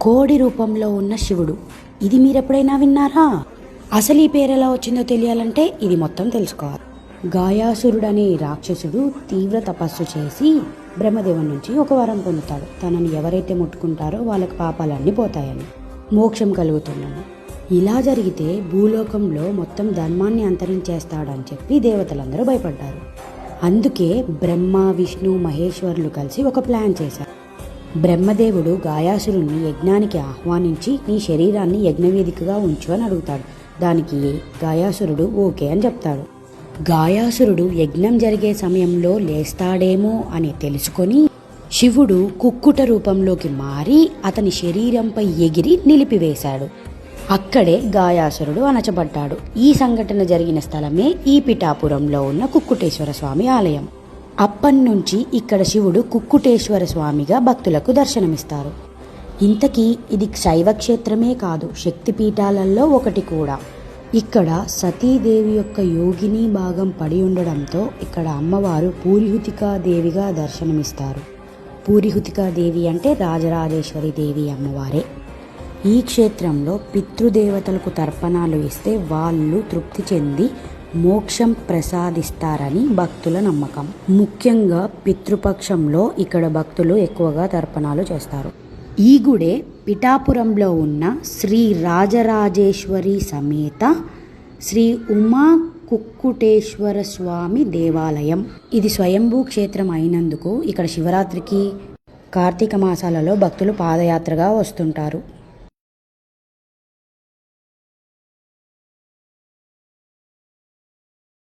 కోడి రూపంలో ఉన్న శివుడు. ఇది మీరెప్పుడైనా విన్నారా? అసలు ఈ పేరు ఎలా వచ్చిందో తెలియాలంటే ఇది మొత్తం తెలుసుకోవాలి. గాయాసురుడనే రాక్షసుడు తీవ్ర తపస్సు చేసి బ్రహ్మదేవుని నుంచి ఒక వరం పొందుతాడు. తనని ఎవరైతే ముట్టుకుంటారో వాళ్ళకి పాపాలన్నీ పోతాయని, మోక్షం కలుగుతుందని. ఇలా జరిగితే భూలోకంలో మొత్తం ధర్మాన్ని అంతరించేస్తాడని చెప్పి దేవతలందరూ భయపడ్డారు. అందుకే బ్రహ్మ, విష్ణు, మహేశ్వరులు కలిసి ఒక ప్లాన్ చేశారు. బ్రహ్మదేవుడు గాయాసురుణ్ణి యజ్ఞానికి ఆహ్వానించి నీ శరీరాన్ని యజ్ఞవేదికగా ఉంచు అని అడుగుతాడు. దానికి గాయాసురుడు ఓకే అని చెప్తాడు. గాయాసురుడు యజ్ఞం జరిగే సమయంలో లేస్తాడేమో అని తెలుసుకొని శివుడు కుక్కుట రూపంలోకి మారి అతని శరీరంపై ఎగిరి నిలిపివేశాడు. అక్కడే గాయాసురుడు అణచబడ్డాడు. ఈ సంఘటన జరిగిన స్థలమే ఈ పిఠాపురంలో ఉన్న కుక్కుటేశ్వర స్వామి ఆలయం. అప్పటి ఇక్కడ శివుడు కుక్కుటేశ్వర స్వామిగా భక్తులకు దర్శనమిస్తారు. ఇంతకీ ఇది శైవ క్షేత్రమే కాదు, శక్తిపీఠాలలో ఒకటి కూడా. ఇక్కడ సతీదేవి యొక్క యోగిని భాగం పడి ఉండడంతో ఇక్కడ అమ్మవారు పూరిహుతికాదేవిగా దర్శనమిస్తారు. పూరిహుతికాదేవి అంటే రాజరాజేశ్వరి దేవి అమ్మవారే. ఈ క్షేత్రంలో పితృదేవతలకు తర్పణాలు ఇస్తే వాళ్ళు తృప్తి చెంది మోక్షం ప్రసాదిస్తారని భక్తుల నమ్మకం. ముఖ్యంగా పితృపక్షంలో ఇక్కడ భక్తులు ఎక్కువగా తర్పణాలు చేస్తారు. ఈ గుడే పిఠాపురంలో ఉన్న శ్రీ రాజరాజేశ్వరి సమేత శ్రీ ఉమా కుక్కుటేశ్వర స్వామి దేవాలయం. ఇది స్వయంభూ క్షేత్రం అయినందుకు ఇక్కడ శివరాత్రికి, కార్తీక మాసాలలో భక్తులు పాదయాత్రగా వస్తుంటారు.